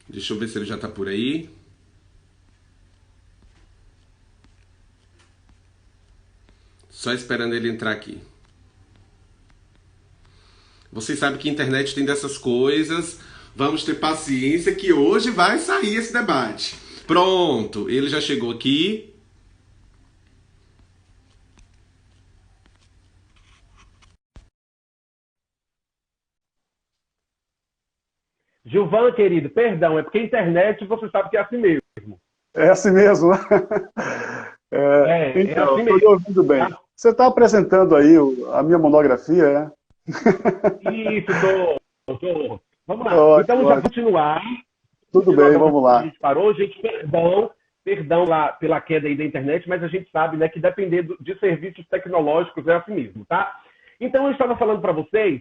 Deixa eu ver se ele já tá por aí. Só esperando ele entrar aqui. Vocês sabem que a internet tem dessas coisas. Vamos ter paciência que hoje vai sair esse debate. Pronto, ele já chegou aqui. Gilvan, querido, perdão, é porque a internet você sabe que é assim mesmo. É assim mesmo, né? É Então, assim estou lhe mesmo. ouvindo bem. Tá? Você está apresentando aí a minha monografia, né? Isso, tô. Vamos lá. Ótimo, Então, já ótimo. continuar. Tudo Continuar bem, da onde vamos a lá. gente parou. Gente, perdão lá pela queda aí da internet, mas a gente sabe, né, que depender de serviços tecnológicos é assim mesmo, tá? Então, eu estava falando para vocês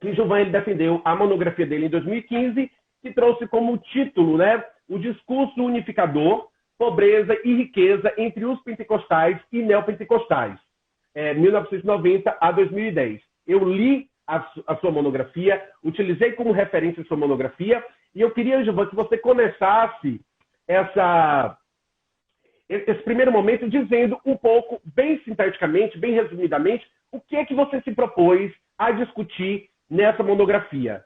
que Gilvan ele defendeu a monografia dele em 2015, que trouxe como título, né, o discurso unificador, pobreza e riqueza entre os pentecostais e neopentecostais, 1990 a 2010. Eu li a sua monografia, utilizei como referência a sua monografia, e eu queria, Gilvan, que você começasse esse primeiro momento dizendo um pouco, bem sinteticamente, bem resumidamente, o que é que você se propôs a discutir nessa monografia.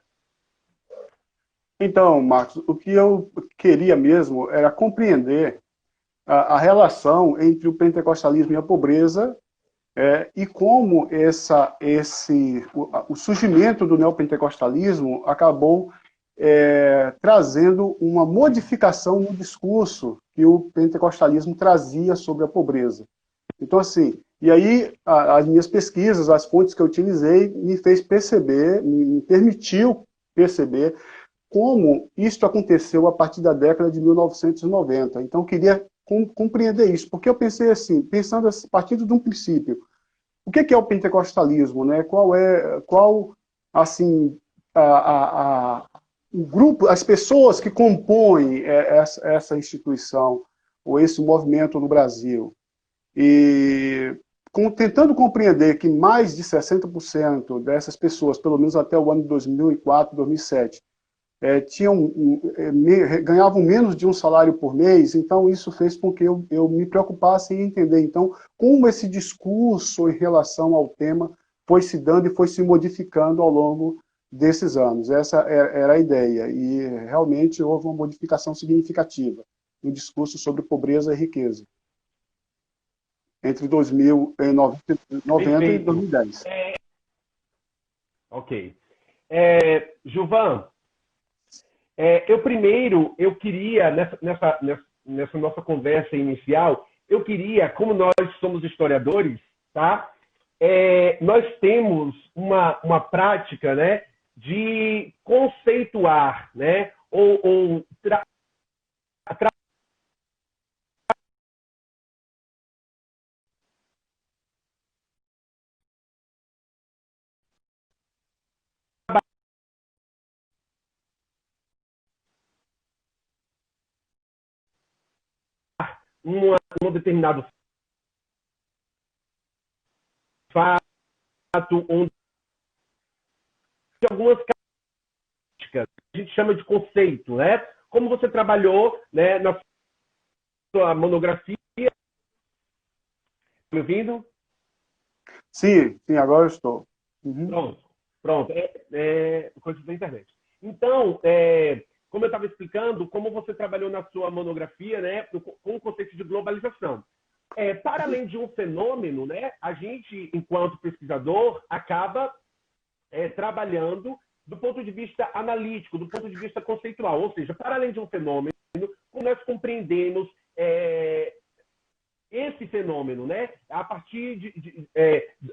Então, Marcos, o que eu queria mesmo era compreender a relação entre o pentecostalismo e a pobreza e como o surgimento do neopentecostalismo acabou trazendo uma modificação no discurso que o pentecostalismo trazia sobre a pobreza. Então, assim, e aí as minhas pesquisas, as fontes que eu utilizei, me fez perceber, me permitiu perceber como isso aconteceu a partir da década de 1990. Então, eu queria compreender isso, porque eu pensei assim, pensando assim, partindo de um princípio, o que é o pentecostalismo, né? Qual assim, o grupo, as pessoas que compõem essa instituição, ou esse movimento no Brasil? E tentando compreender que mais de 60% dessas pessoas, pelo menos até o ano de 2004, 2007, ganhavam menos de um salário por mês, então isso fez com que eu me preocupasse em entender, então, como esse discurso em relação ao tema foi se dando e foi se modificando ao longo desses anos. Essa era a ideia, e realmente houve uma modificação significativa no discurso sobre pobreza e riqueza entre 1990 e Perfeito. 2010. Ok. Gilvan, eu queria, nessa nossa conversa inicial, eu queria, como nós somos historiadores, tá? Nós temos uma prática, né, de conceituar, né, ou um determinado fato, onde algumas críticas, a gente chama de conceito, né? Como você trabalhou, né, na sua monografia, me ouvindo? Sim, sim, agora eu estou. Uhum. Pronto, pronto. Coisa da internet. Então, como eu estava explicando, como você trabalhou na sua monografia, né, com o conceito de globalização. Para além de um fenômeno, né, a gente, enquanto pesquisador, acaba trabalhando do ponto de vista analítico, do ponto de vista conceitual. Ou seja, para além de um fenômeno, como nós compreendemos esse fenômeno, né? A partir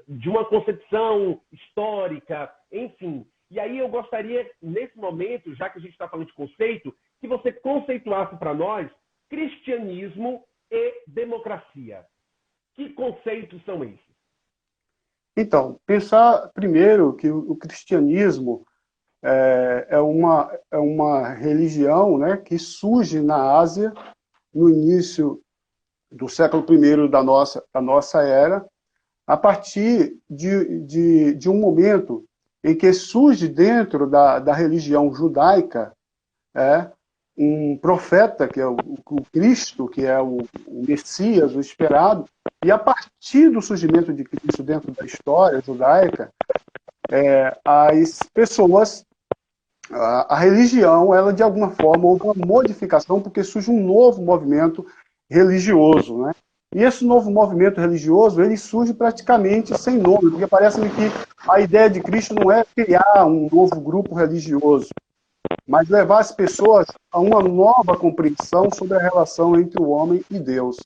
de uma concepção histórica, enfim. E aí eu gostaria, nesse momento, já que a gente está falando de conceito, que você conceituasse para nós cristianismo e democracia. Que conceitos são esses? Então, pensar primeiro que o cristianismo é uma religião, né, que surge na Ásia no início do século I da nossa era, a partir de um momento em que surge dentro da religião judaica um profeta, que é o Cristo, que é o Messias, o esperado, e a partir do surgimento de Cristo dentro da história judaica, as pessoas, a religião, ela de alguma forma houve uma modificação, porque surge um novo movimento religioso, né? E esse novo movimento religioso, ele surge praticamente sem nome, porque parece-me que a ideia de Cristo não é criar um novo grupo religioso, mas levar as pessoas a uma nova compreensão sobre a relação entre o homem e Deus.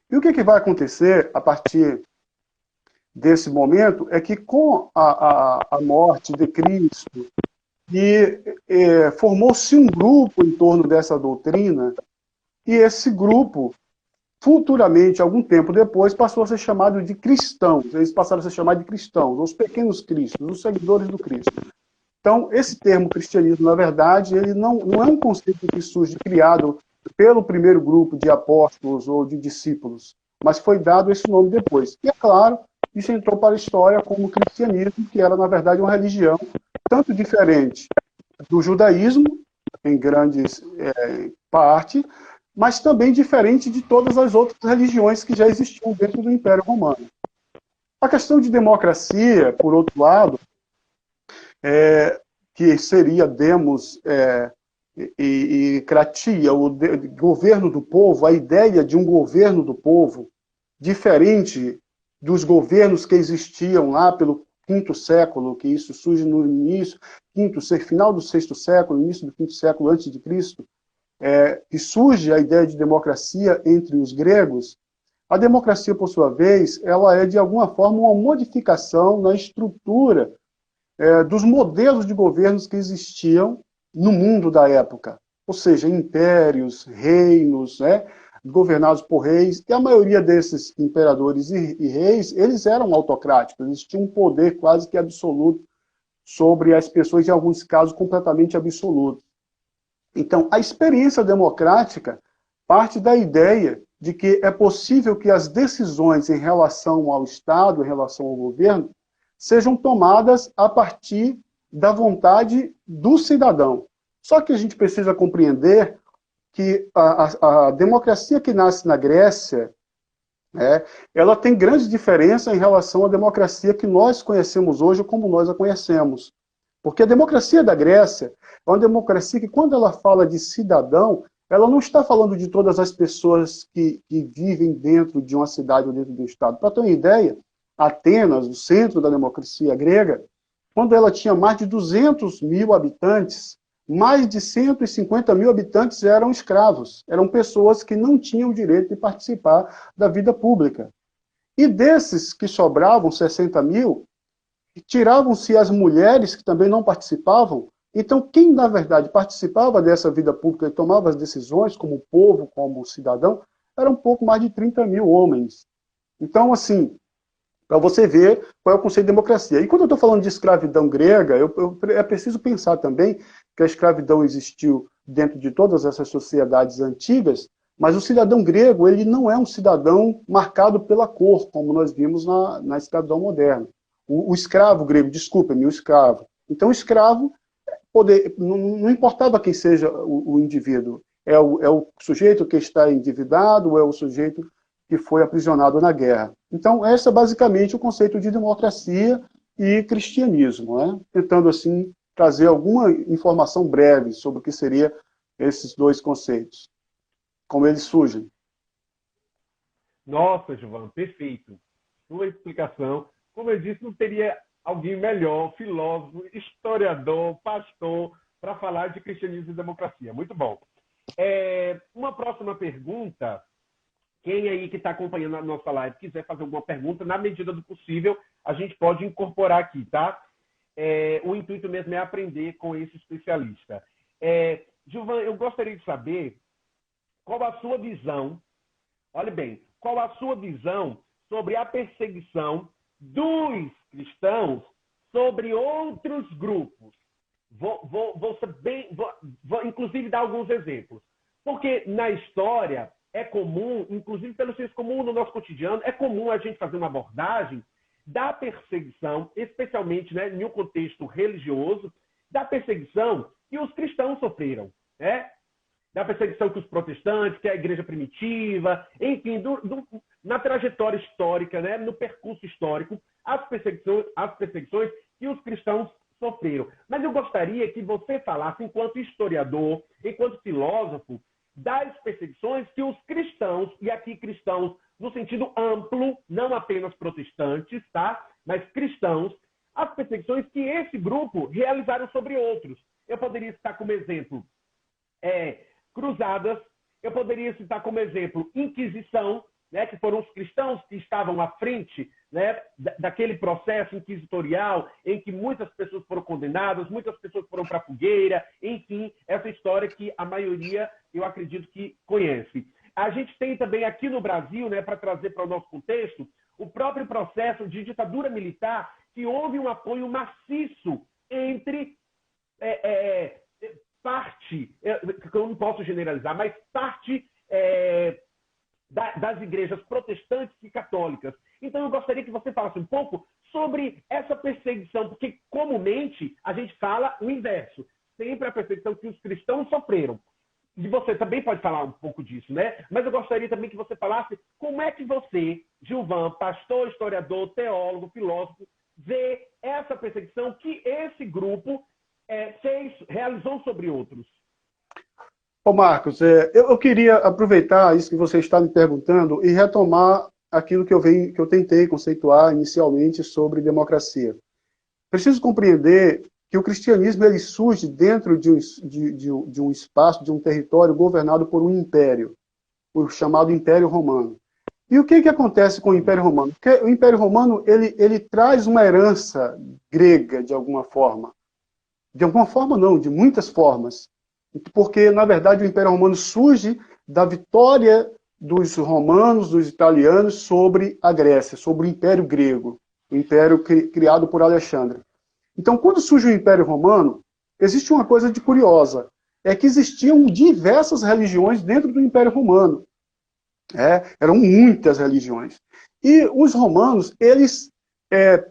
E o que vai acontecer a partir desse momento é que com a morte de Cristo, formou-se um grupo em torno dessa doutrina, e esse grupo, futuramente, algum tempo depois, passou a ser chamado de cristãos. Eles passaram a ser chamados de cristãos, os pequenos cristos, os seguidores do Cristo. Então, esse termo cristianismo, na verdade, ele não é um conceito que surge, criado pelo primeiro grupo de apóstolos ou de discípulos, mas foi dado esse nome depois. E, é claro, isso entrou para a história como cristianismo, que era, na verdade, uma religião tanto diferente do judaísmo, em grandes parte, mas também diferente de todas as outras religiões que já existiam dentro do Império Romano. A questão de democracia, por outro lado, que seria demos e kratia, o governo do povo, a ideia de um governo do povo, diferente dos governos que existiam lá pelo quinto século, que isso surge no início, final do sexto século, início do quinto século antes de Cristo, que surge a ideia de democracia entre os gregos. A democracia, por sua vez, ela é de alguma forma uma modificação na estrutura dos modelos de governos que existiam no mundo da época, ou seja, impérios, reinos, governados por reis, e a maioria desses imperadores e reis, eles eram autocráticos, eles tinham um poder quase que absoluto sobre as pessoas, em alguns casos completamente absoluto. Então, a experiência democrática parte da ideia de que é possível que as decisões em relação ao Estado, em relação ao governo, sejam tomadas a partir da vontade do cidadão. Só que a gente precisa compreender que a democracia que nasce na Grécia, ela tem grande diferença em relação à democracia que nós conhecemos hoje, como nós a conhecemos. Porque a democracia da Grécia é uma democracia que, quando ela fala de cidadão, ela não está falando de todas as pessoas que vivem dentro de uma cidade ou dentro de um estado. Para ter uma ideia, Atenas, o centro da democracia grega, quando ela tinha mais de 200 mil habitantes, mais de 150 mil habitantes eram escravos, eram pessoas que não tinham o direito de participar da vida pública. E desses que sobravam, 60 mil, tiravam-se as mulheres que também não participavam. Então, quem, na verdade, participava dessa vida pública e tomava as decisões, como povo, como cidadão, era um pouco mais de 30 mil homens. Então, assim, para você ver qual é o conceito de democracia. E quando eu estou falando de escravidão grega, é preciso pensar também que a escravidão existiu dentro de todas essas sociedades antigas, mas o cidadão grego, ele não é um cidadão marcado pela cor, como nós vimos na escravidão moderna. O escravo grego, desculpa-me, o escravo. Então, o escravo, não importava quem seja o indivíduo, é o sujeito que está endividado, ou é o sujeito que foi aprisionado na guerra. Então, esse é basicamente o conceito de democracia e cristianismo, tentando, assim, trazer alguma informação breve sobre o que seriam esses dois conceitos, como eles surgem. Nossa, Giovanni, perfeito. Sua explicação, como eu disse, não teria alguém melhor, filósofo, historiador, pastor, para falar de cristianismo e democracia. Muito bom. Uma próxima pergunta. Quem aí que está acompanhando a nossa live quiser fazer alguma pergunta, na medida do possível, a gente pode incorporar aqui, tá? O intuito mesmo é aprender com esse especialista. Giovanni, eu gostaria de saber qual a sua visão, olhe bem, qual a sua visão sobre a perseguição dos cristãos sobre outros grupos. Vou inclusive dar alguns exemplos. Porque na história é comum, inclusive pelo senso comum no nosso cotidiano, é comum a gente fazer uma abordagem da perseguição, especialmente em um contexto religioso, da perseguição que os cristãos sofreram. da perseguição que os protestantes, que a igreja primitiva, enfim, na trajetória histórica, né, no percurso histórico, as perseguições que os cristãos sofreram. Mas eu gostaria que você falasse, enquanto historiador, enquanto filósofo, das perseguições que os cristãos, e aqui cristãos no sentido amplo, não apenas protestantes, tá? Mas cristãos, as perseguições que esse grupo realizaram sobre outros. Eu poderia citar como exemplo cruzadas, eu poderia citar como exemplo Inquisição, né, que foram os cristãos que estavam à frente, né, daquele processo inquisitorial em que muitas pessoas foram condenadas, muitas pessoas foram para a fogueira, enfim, essa história que a maioria, eu acredito que conhece. A gente tem também aqui no Brasil, né, para trazer para o nosso contexto, o próprio processo de ditadura militar, que houve um apoio maciço entre parte, que eu não posso generalizar, mas parte das igrejas protestantes e católicas. Então, eu gostaria que você falasse um pouco sobre essa perseguição, porque comumente a gente fala o inverso, sempre a perseguição que os cristãos sofreram. E você também pode falar um pouco disso, né? Mas eu gostaria também que você falasse como é que você, Gilvan, pastor, historiador, teólogo, filósofo, vê essa perseguição que esse grupo realizou sobre outros. Ô Marcos, eu queria aproveitar isso que você está me perguntando e retomar aquilo que eu tentei conceituar inicialmente sobre democracia. Preciso compreender que o cristianismo ele surge dentro de um espaço, de um território governado por um império, o chamado Império Romano. E o que acontece com o Império Romano? Porque o Império Romano ele traz uma herança grega, de alguma forma. De alguma forma não, de muitas formas. Porque, na verdade, o Império Romano surge da vitória dos romanos, dos italianos, sobre a Grécia, sobre o Império Grego, o Império criado por Alexandre. Então, quando surge o Império Romano, existe uma coisa de curiosa, é que existiam diversas religiões dentro do Império Romano. Eram muitas religiões. E os romanos, eles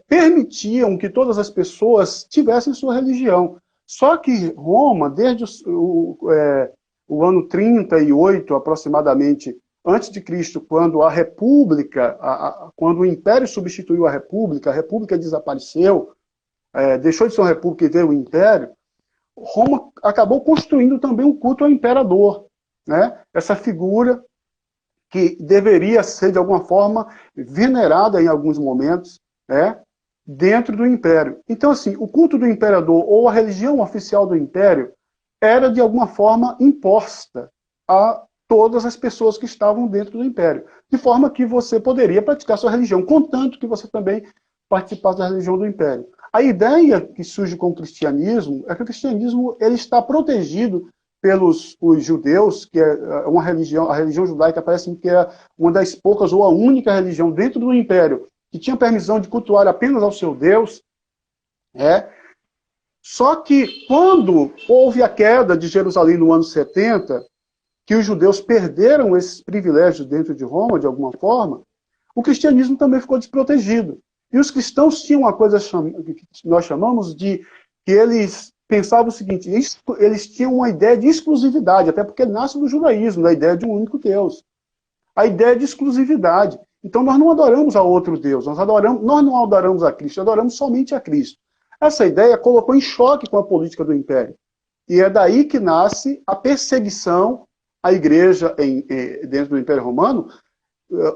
permitiam que todas as pessoas tivessem sua religião. Só que Roma, desde o ano 38, aproximadamente, antes de Cristo, quando a República, quando o Império substituiu a República desapareceu, deixou de ser uma República e veio o Império, Roma acabou construindo também um culto ao imperador, né? Essa figura que deveria ser, de alguma forma, venerada em alguns momentos, dentro do Império. Então, assim, o culto do imperador ou a religião oficial do Império era, de alguma forma, imposta a todas as pessoas que estavam dentro do Império. De forma que você poderia praticar sua religião, contanto que você também participasse da religião do Império. A ideia que surge com o cristianismo é que o cristianismo ele está protegido pelos os judeus, que é uma religião, a religião judaica parece que é uma das poucas ou a única religião dentro do Império que tinha permissão de cultuar apenas ao seu Deus. Só que quando houve a queda de Jerusalém no ano 70, que os judeus perderam esses privilégios dentro de Roma, de alguma forma, o cristianismo também ficou desprotegido. E os cristãos tinham uma coisa que nós chamamos de que eles pensavam o seguinte, eles tinham uma ideia de exclusividade, até porque nasce do judaísmo, da ideia de um único Deus. A ideia de exclusividade. Então nós não adoramos a outro Deus, nós não adoramos a Cristo, adoramos somente a Cristo. Essa ideia colocou em choque com a política do Império. E é daí que nasce a perseguição à igreja dentro do Império Romano.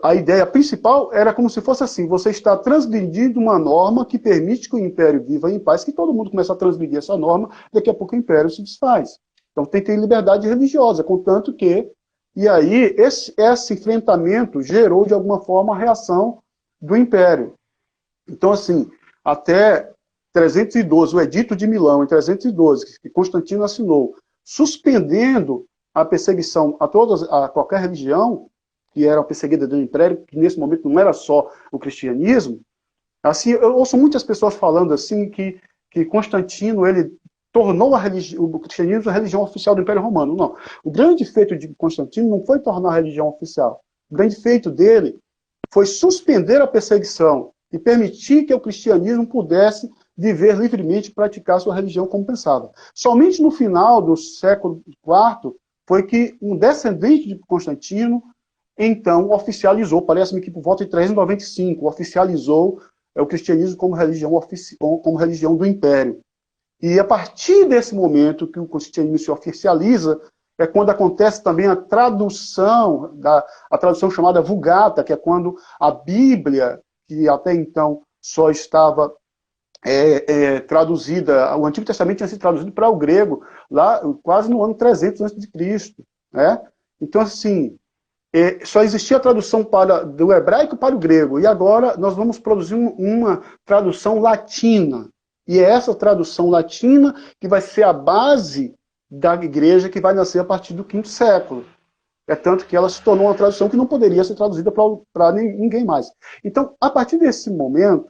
A ideia principal era como se fosse assim, você está transgredindo uma norma que permite que o Império viva em paz, que todo mundo começa a transgredir essa norma, daqui a pouco o Império se desfaz. Então tem que ter liberdade religiosa, contanto que... E aí, esse enfrentamento gerou, de alguma forma, a reação do Império. Então, assim, até 312, o Edito de Milão, em 312, que Constantino assinou, suspendendo a perseguição a qualquer religião, que era perseguida do Império, que nesse momento não era só o cristianismo. Assim, eu ouço muitas pessoas falando assim que Constantino, ele tornou o cristianismo a religião oficial do Império Romano. Não. O grande feito de Constantino não foi tornar a religião oficial. O grande feito dele foi suspender a perseguição e permitir que o cristianismo pudesse viver livremente e praticar sua religião como pensava. Somente no final do século IV foi que um descendente de Constantino, então, oficializou, parece-me que por volta de 395, oficializou o cristianismo como religião do Império. E a partir desse momento que o cristianismo se oficializa, é quando acontece também a tradução chamada Vulgata, que é quando a Bíblia, que até então só estava traduzida, o Antigo Testamento tinha sido traduzido para o grego, lá quase no ano 300 a.C., né? Então, assim, só existia a tradução do hebraico para o grego, e agora nós vamos produzir uma tradução latina. E é essa tradução latina que vai ser a base da igreja que vai nascer a partir do V século. É tanto que ela se tornou uma tradução que não poderia ser traduzida para ninguém mais. Então, a partir desse momento,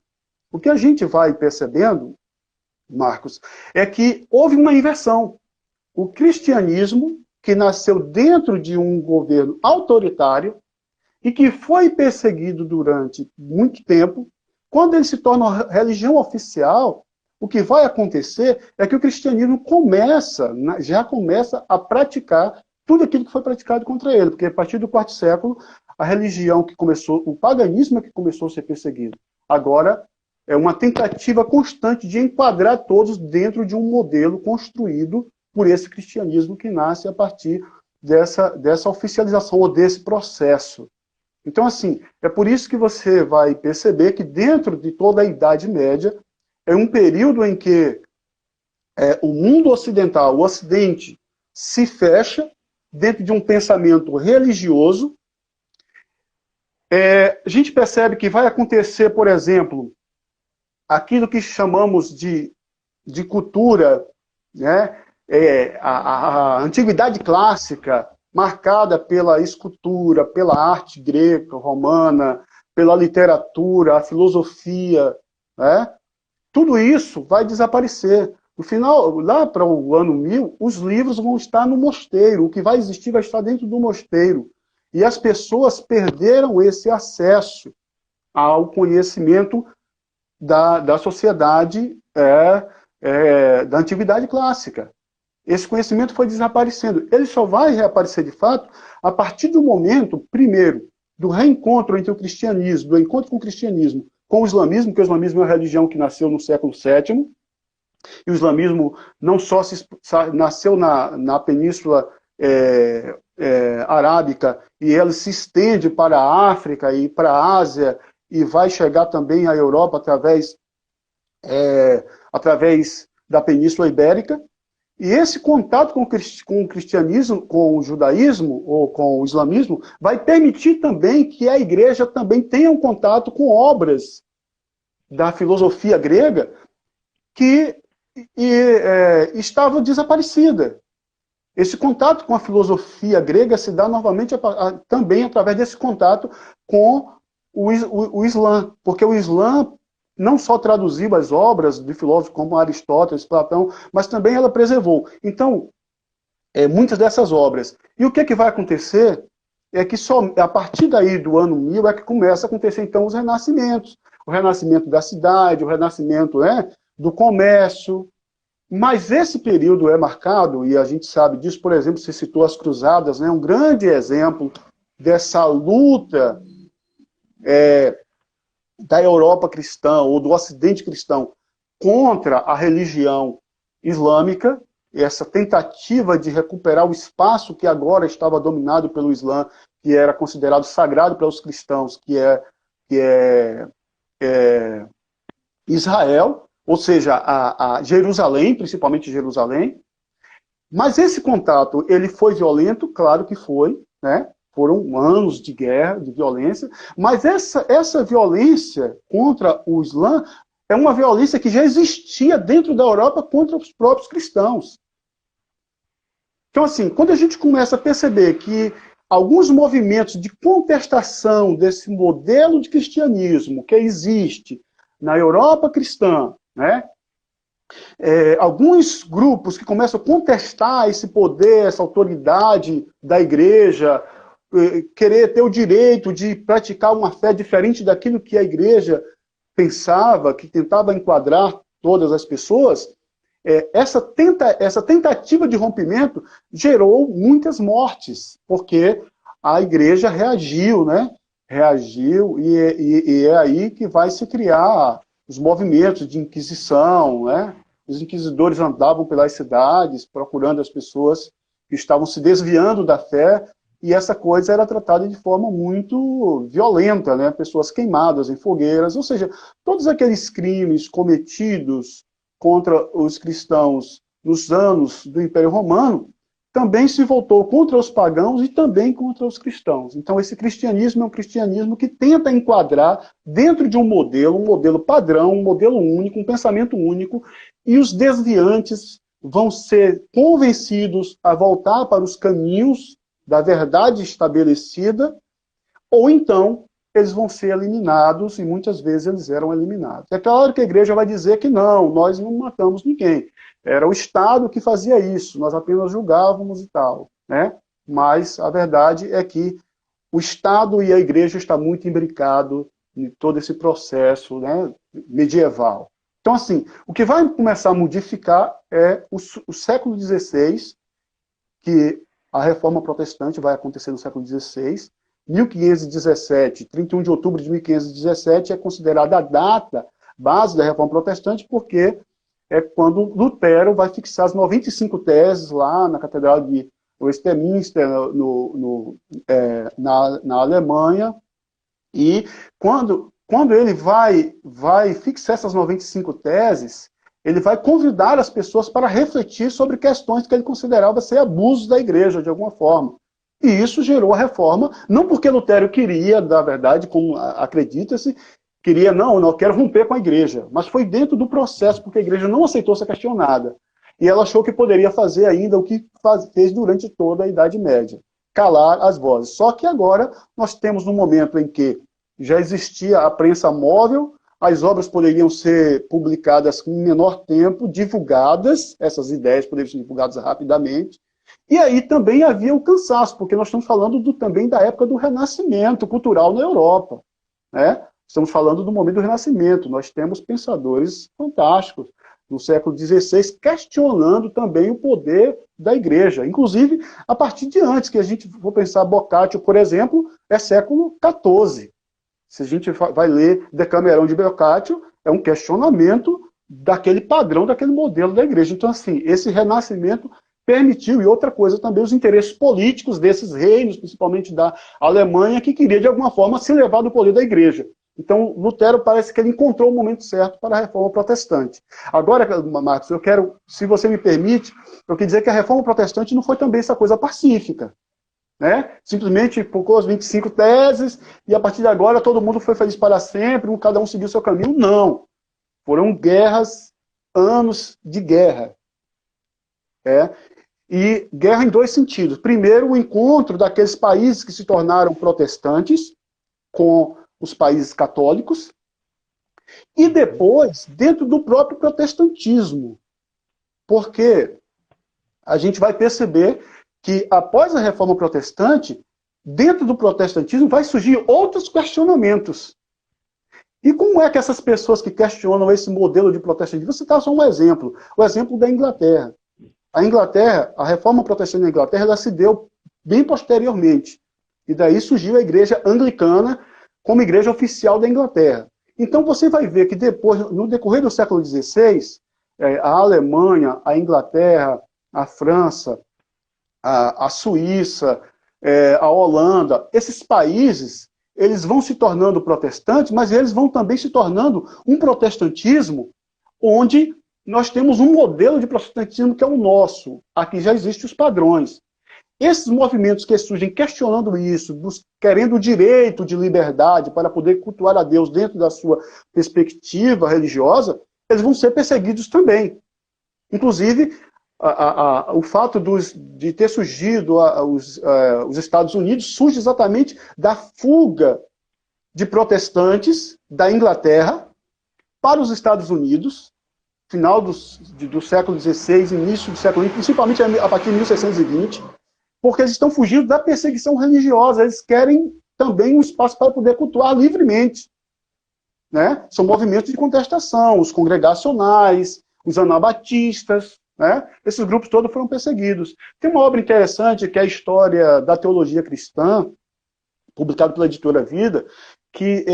o que a gente vai percebendo, Marcos, é que houve uma inversão. O cristianismo, que nasceu dentro de um governo autoritário e que foi perseguido durante muito tempo, quando ele se torna religião oficial, o que vai acontecer é que o cristianismo já começa a praticar tudo aquilo que foi praticado contra ele, porque a partir do IV século, a religião que começou, o paganismo é que começou a ser perseguido. Agora, é uma tentativa constante de enquadrar todos dentro de um modelo construído por esse cristianismo que nasce a partir dessa oficialização ou desse processo. Então, assim, é por isso que você vai perceber que dentro de toda a Idade Média é um período em que o mundo ocidental, o Ocidente, se fecha dentro de um pensamento religioso. A gente percebe que vai acontecer, por exemplo, aquilo que chamamos de cultura, né? A antiguidade clássica, marcada pela escultura, pela arte grega, romana, pela literatura, a filosofia, né? Tudo isso vai desaparecer. No final, lá para o ano 1000, os livros vão estar no mosteiro. O que vai existir vai estar dentro do mosteiro. E as pessoas perderam esse acesso ao conhecimento da sociedade da antiguidade clássica. Esse conhecimento foi desaparecendo. Ele só vai reaparecer de fato a partir do momento, primeiro, do reencontro entre o cristianismo, do encontro com o cristianismo com o islamismo, porque o islamismo é uma religião que nasceu no século VII, e o islamismo não só nasceu na Península Arábica, e ele se estende para a África e para a Ásia, e vai chegar também à Europa através da Península Ibérica. E esse contato com o cristianismo, com o judaísmo ou com o islamismo, vai permitir também que a igreja também tenha um contato com obras da filosofia grega que estava desaparecida. Esse contato com a filosofia grega se dá novamente também através desse contato com o Islã, porque o Islã não só traduziu as obras de filósofos como Aristóteles, Platão, mas também ela preservou. Então, muitas dessas obras. E o que vai acontecer é que só a partir daí do ano 1000 é que começa a acontecer então os renascimentos. O renascimento da cidade, o renascimento do comércio. Mas esse período é marcado, e a gente sabe disso, por exemplo, se citou as Cruzadas, né, um grande exemplo dessa luta da Europa cristã, ou do Ocidente cristão, contra a religião islâmica, essa tentativa de recuperar o espaço que agora estava dominado pelo Islã, que era considerado sagrado para os cristãos, que é Israel, ou seja, a Jerusalém, principalmente Jerusalém. Mas esse contato, ele foi violento? Claro que foi, né? Foram anos de guerra, de violência, mas essa violência contra o Islã é uma violência que já existia dentro da Europa contra os próprios cristãos. Então, assim, quando a gente começa a perceber que alguns movimentos de contestação desse modelo de cristianismo que existe na Europa cristã, né? Alguns grupos que começam a contestar esse poder, essa autoridade da igreja, querer ter o direito de praticar uma fé diferente daquilo que a igreja pensava, que tentava enquadrar todas as pessoas, essa tentativa de rompimento gerou muitas mortes, porque a igreja reagiu, né? Reagiu, e é aí que vai se criar os movimentos de inquisição, né? Os inquisidores andavam pelas cidades procurando as pessoas que estavam se desviando da fé, e essa coisa era tratada de forma muito violenta, né? Pessoas queimadas em fogueiras, ou seja, todos aqueles crimes cometidos contra os cristãos nos anos do Império Romano também se voltou contra os pagãos e também contra os cristãos. Então, esse cristianismo é um cristianismo que tenta enquadrar dentro de um modelo padrão, um modelo único, um pensamento único, e os desviantes vão ser convencidos a voltar para os caminhos da verdade estabelecida, ou então eles vão ser eliminados, e muitas vezes eles eram eliminados. É claro que a igreja vai dizer que não, nós não matamos ninguém. Era o Estado que fazia isso, nós apenas julgávamos e tal, né? Mas a verdade é que o Estado e a igreja estão muito imbricados em todo esse processo, né, medieval. Então, assim, o que vai começar a modificar é o século XVI, que a reforma protestante vai acontecer no século XVI, 1517, 31 de outubro de 1517 é considerada a data base da reforma protestante, porque é quando Lutero vai fixar as 95 teses lá na Catedral de Westminster, na Alemanha, e quando ele vai fixar essas 95 teses, ele vai convidar as pessoas para refletir sobre questões que ele considerava ser abusos da igreja, de alguma forma. E isso gerou a reforma, não porque Lutero queria, na verdade, como acredita-se, queria, não quero romper com a igreja, mas foi dentro do processo, porque a igreja não aceitou ser questionada. E ela achou que poderia fazer ainda o que fez durante toda a Idade Média, calar as vozes. Só que agora nós temos um momento em que já existia a prensa móvel, as obras poderiam ser publicadas em menor tempo, divulgadas, essas ideias poderiam ser divulgadas rapidamente, e aí também havia o cansaço, porque nós estamos falando também da época do renascimento cultural na Europa, né? Estamos falando do momento do Renascimento. Nós temos pensadores fantásticos no século XVI questionando também o poder da igreja. Inclusive, a partir de antes, que a gente for pensar Boccaccio, por exemplo, é século XIV. Se a gente vai ler Decamerão de Boccaccio, é um questionamento daquele padrão, daquele modelo da igreja. Então, assim, esse renascimento permitiu, e outra coisa também, os interesses políticos desses reinos, principalmente da Alemanha, que queria, de alguma forma, se levar do poder da igreja. Então, Lutero parece que ele encontrou o momento certo para a reforma protestante. Agora, Marcos, eu quero, se você me permite, eu quero dizer que a reforma protestante não foi também essa coisa pacífica, né? Simplesmente colocou as 25 teses e a partir de agora todo mundo foi feliz para sempre, cada um seguiu seu caminho. Não. Foram guerras, anos de guerra. E guerra em dois sentidos. Primeiro, o encontro daqueles países que se tornaram protestantes com os países católicos, e depois, dentro do próprio protestantismo. Porque a gente vai perceber que, após a reforma protestante, dentro do protestantismo vai surgir outros questionamentos. E como é que essas pessoas que questionam esse modelo de protestantismo... Vou citar só um exemplo, o exemplo da Inglaterra. A Inglaterra, a reforma protestante na Inglaterra, ela se deu bem posteriormente. E daí surgiu a igreja anglicana como igreja oficial da Inglaterra. Então você vai ver que depois, no decorrer do século XVI, a Alemanha, a Inglaterra, a França, a Suíça, a Holanda, esses países, eles vão se tornando protestantes, mas eles vão também se tornando um protestantismo onde nós temos um modelo de protestantismo que é o nosso. Aqui já existem os padrões. Esses movimentos que surgem questionando isso, querendo o direito de liberdade para poder cultuar a Deus dentro da sua perspectiva religiosa, eles vão ser perseguidos também. Inclusive, o fato de ter surgido os Estados Unidos surge exatamente da fuga de protestantes da Inglaterra para os Estados Unidos, final do século XVI, início do século XX, principalmente a partir de 1620, porque eles estão fugindo da perseguição religiosa, eles querem também um espaço para poder cultuar livremente. Né? São movimentos de contestação, os congregacionais, os anabatistas, né? Esses grupos todos foram perseguidos. Tem uma obra interessante que é a História da Teologia Cristã, publicado pela editora Vida, que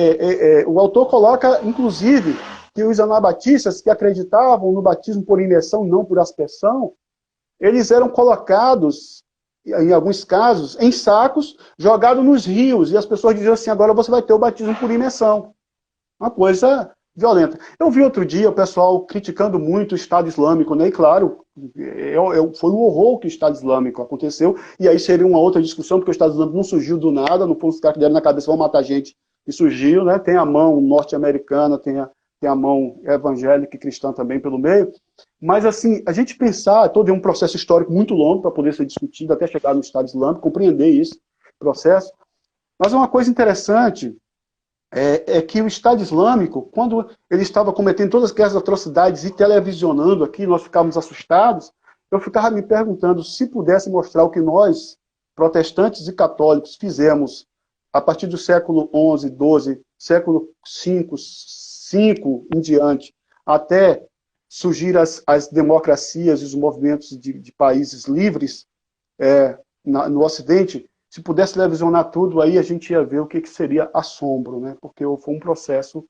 o autor coloca, inclusive, que os anabatistas que acreditavam no batismo por imersão, não por aspersão, eles eram colocados, em alguns casos, em sacos, jogados nos rios, e as pessoas diziam assim, agora você vai ter o batismo por imersão. Uma coisa violenta. Eu vi outro dia o pessoal criticando muito o Estado Islâmico, né? E claro, foi um horror que o Estado Islâmico aconteceu, e aí seria uma outra discussão, porque o Estado Islâmico não surgiu do nada, não foi os caras que deram na cabeça, vão matar gente, e surgiu, né? Tem a mão norte-americana, tem a mão evangélica e cristã também pelo meio, mas assim, a gente pensar, todo um processo histórico muito longo para poder ser discutido, até chegar no Estado Islâmico, compreender esse processo, mas uma coisa interessante é que o Estado Islâmico, quando ele estava cometendo todas aquelas atrocidades e televisionando aqui, nós ficávamos assustados, eu ficava me perguntando se pudesse mostrar o que nós, protestantes e católicos, fizemos a partir do século XI, XII, século V em diante, até surgir as democracias e os movimentos de países livres no Ocidente. Se pudesse televisionar tudo, aí a gente ia ver o que seria assombro, né? Porque foi um processo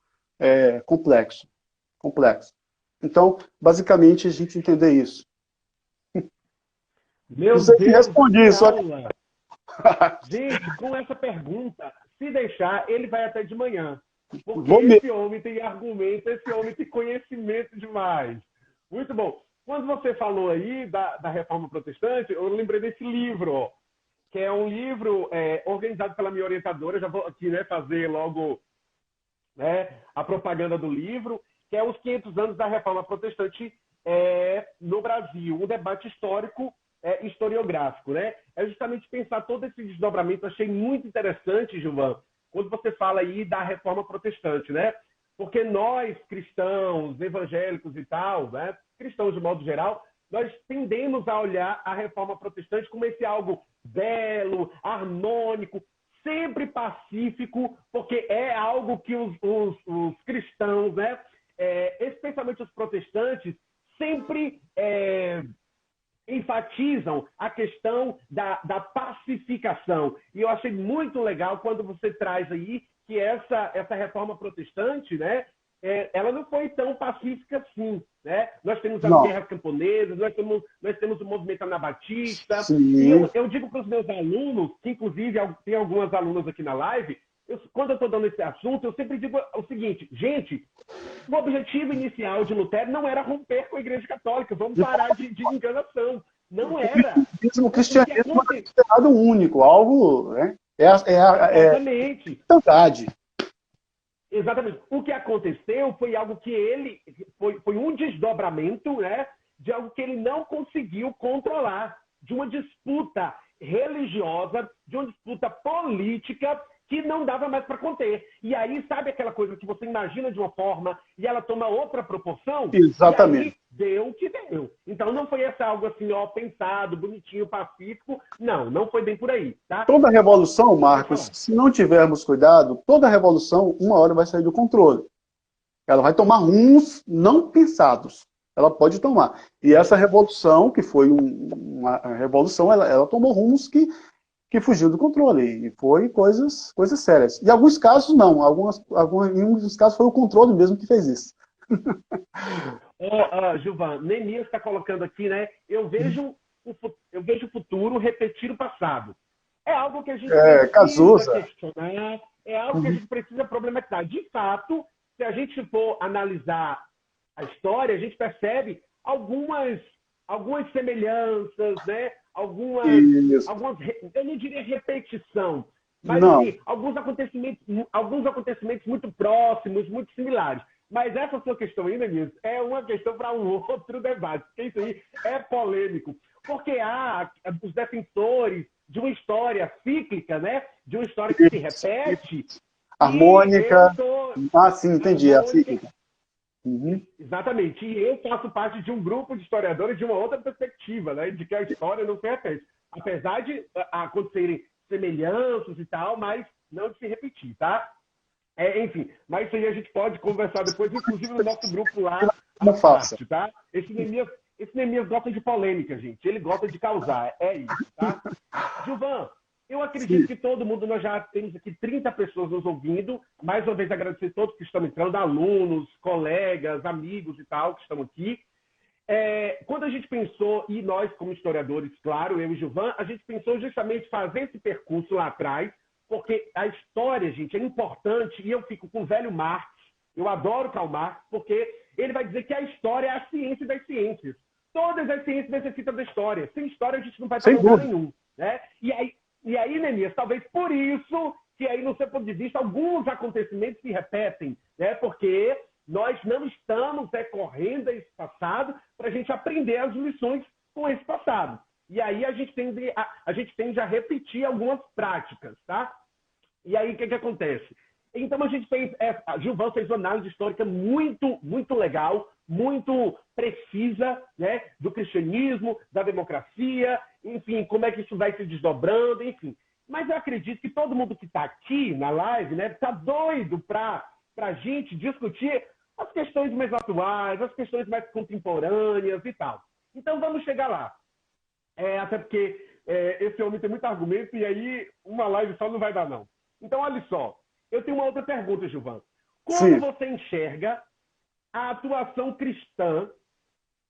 complexo. Então, basicamente, a gente entender isso. Meu Não sei se Deus, respondi isso. aula! Gente, com essa pergunta, se deixar, ele vai até de manhã. Porque esse homem tem argumento, esse homem tem conhecimento demais. Muito bom. Quando você falou aí da Reforma Protestante, eu lembrei desse livro, ó, que é um livro organizado pela minha orientadora. Já vou aqui, né, fazer logo, né, a propaganda do livro, que é Os 500 anos da Reforma Protestante no Brasil, um debate histórico, historiográfico, né? É justamente pensar todo esse desdobramento. Achei muito interessante, Gilvan, quando você fala aí da Reforma Protestante, né? Porque nós, cristãos, evangélicos e tal, né, cristãos de modo geral, nós tendemos a olhar a Reforma Protestante como esse algo belo, harmônico, sempre pacífico, porque é algo que os cristãos, né, especialmente os protestantes, sempre enfatizam a questão da pacificação. E eu achei muito legal quando você traz aí que essa Reforma Protestante, né, ela não foi tão pacífica assim, né? Nós temos as guerras camponesas, nós temos o movimento anabatista. Sim. E eu digo para os meus alunos, que inclusive tem algumas alunas aqui na live, quando eu estou dando esse assunto, eu sempre digo o seguinte, gente, o objetivo inicial de Lutero não era romper com a Igreja Católica, vamos parar de enganação. Não era. O cristianismo é considerado único, algo... Exatamente. Verdade. Exatamente. O que aconteceu foi algo que ele... Foi um desdobramento, né, de algo que ele não conseguiu controlar, de uma disputa religiosa, de uma disputa política que não dava mais para conter. E aí, sabe aquela coisa que você imagina de uma forma e ela toma outra proporção? Exatamente. E aí deu o que deu. Então não foi algo assim, ó, pensado, bonitinho, pacífico. Não foi bem por aí, tá? Toda revolução, Marcos, se não tivermos cuidado, toda revolução, uma hora vai sair do controle. Ela vai tomar rumos não pensados. Ela pode tomar. E essa revolução, que foi uma revolução, ela tomou rumos que fugiu do controle. E foi coisas sérias. Em alguns casos, não. Em alguns casos, foi o controle mesmo que fez isso. Gilvan, Neemias está colocando aqui, né? Eu vejo o futuro repetir o passado. É algo que a gente precisa questionar, é algo que a gente precisa problematizar. De fato, se a gente for analisar a história, a gente percebe algumas semelhanças, né? Algumas, eu não diria repetição, mas assim, alguns acontecimentos muito próximos, muito similares. Mas essa sua questão aí, Neemias, é uma questão para um outro debate, porque isso aí é polêmico. Porque há os defensores de uma história cíclica, né? De uma história que se repete. Harmônica. Sim, entendi. A cíclica. Uhum. Exatamente. E eu faço parte de um grupo de historiadores de uma outra perspectiva, né? De que a história não se repete. Apesar de acontecerem semelhanças e tal, mas não de se repetir, tá? Enfim, mas isso aí a gente pode conversar depois, inclusive no nosso grupo lá Não faça. Tá? Esse Neemias gosta de polêmica, gente. Ele gosta de causar. É isso, tá? Gilvan, eu acredito que todo mundo, nós já temos aqui 30 pessoas nos ouvindo. Mais uma vez, agradecer a todos que estão entrando, alunos, colegas, amigos e tal, que estão aqui. Quando a gente pensou, e nós como historiadores, claro, eu e Gilvan, a gente pensou justamente fazer esse percurso lá atrás, porque a história, gente, é importante, e eu fico com o velho Marx, eu adoro Karl Marx, porque ele vai dizer que a história é a ciência das ciências. Todas as ciências necessitam da história. Sem história, a gente não vai para lugar nenhum. Né? E aí, Neemias, talvez por isso que aí, no seu ponto de vista, alguns acontecimentos se repetem, né? Porque nós não estamos recorrendo a esse passado para a gente aprender as lições com esse passado. E aí a gente tende a repetir algumas práticas, tá? E aí o que acontece? Então a gente fez, a Gilvan fez uma análise histórica muito, muito legal, muito precisa, né? Do cristianismo, da democracia, enfim, como é que isso vai se desdobrando, enfim. Mas eu acredito que todo mundo que está aqui na live, né, está doido para a gente discutir as questões mais atuais, as questões mais contemporâneas e tal. Então vamos chegar lá. Até porque esse homem tem muito argumento e aí uma live só não vai dar, não. Então, olha só. Eu tenho uma outra pergunta, Gilvan. Como você enxerga a atuação cristã,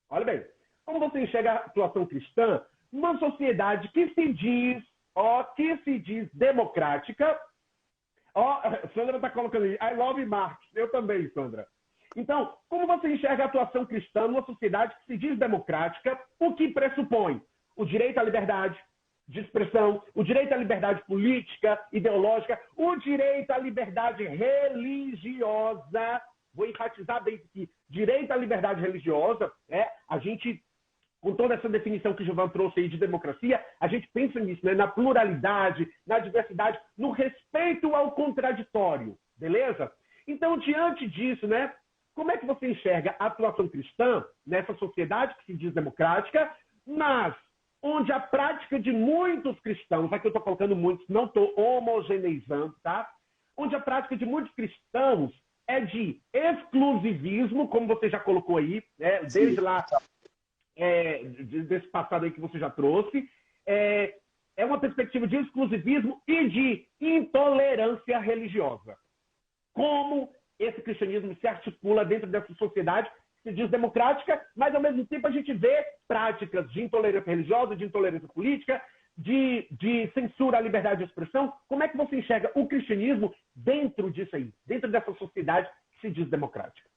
olha bem, como você enxerga a atuação cristã numa sociedade que se diz democrática? Sandra está colocando aí, I love Marx. Eu também, Sandra. Então, como você enxerga a atuação cristã numa sociedade que se diz democrática, o que pressupõe o direito à liberdade de expressão, o direito à liberdade política, ideológica, o direito à liberdade religiosa? Vou enfatizar bem aqui, direito à liberdade religiosa, a gente, com toda essa definição que o Gilvan trouxe aí de democracia, a gente pensa nisso, né? Na pluralidade, na diversidade, no respeito ao contraditório, beleza? Então, diante disso, né, como é que você enxerga a atuação cristã nessa sociedade que se diz democrática, mas onde a prática de muitos cristãos, aqui eu estou colocando muitos, não estou homogeneizando, tá? Onde a prática de muitos cristãos é de exclusivismo, como você já colocou aí, né? Desde lá, desse passado aí que você já trouxe, é uma perspectiva de exclusivismo e de intolerância religiosa. Como esse cristianismo se articula dentro dessa sociedade que se diz democrática, mas ao mesmo tempo a gente vê práticas de intolerância religiosa, de intolerância política, de censura à liberdade de expressão. Como é que você enxerga o cristianismo dentro disso aí, dentro dessa sociedade que se diz democrática?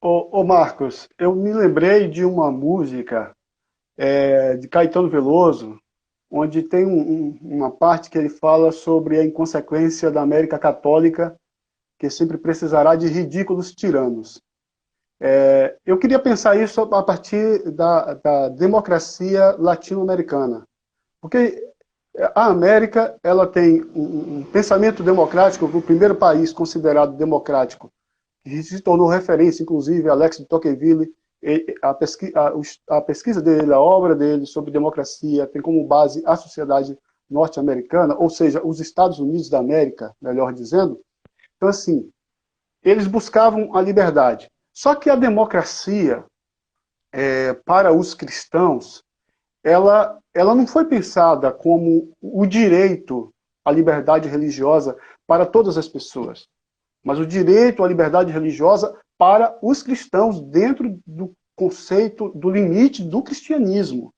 Ô Marcos, eu me lembrei de uma música de Caetano Veloso, onde tem uma parte que ele fala sobre a inconsequência da América Católica, que sempre precisará de ridículos tiranos. Eu queria pensar isso a partir da democracia latino-americana. Porque a América ela tem um pensamento democrático, o primeiro país considerado democrático, que se tornou referência, inclusive, Alex de Tocqueville, a pesquisa dele, a obra dele sobre democracia, tem como base a sociedade norte-americana, ou seja, os Estados Unidos da América, melhor dizendo. Então, assim, eles buscavam a liberdade. Só que a democracia, para os cristãos, ela não foi pensada como o direito à liberdade religiosa para todas as pessoas, mas o direito à liberdade religiosa para os cristãos dentro do conceito, do limite do cristianismo.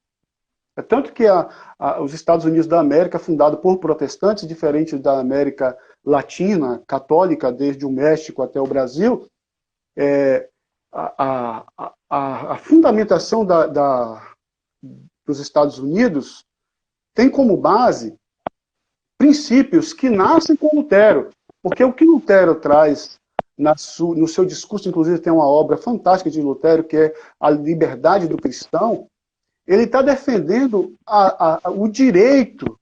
É tanto que os Estados Unidos da América, fundado por protestantes, diferente da América Latina, católica, desde o México até o Brasil, a fundamentação dos Estados Unidos tem como base princípios que nascem com Lutero. Porque o que Lutero traz no seu discurso, inclusive tem uma obra fantástica de Lutero, que é a liberdade do cristão, ele está defendendo o direito,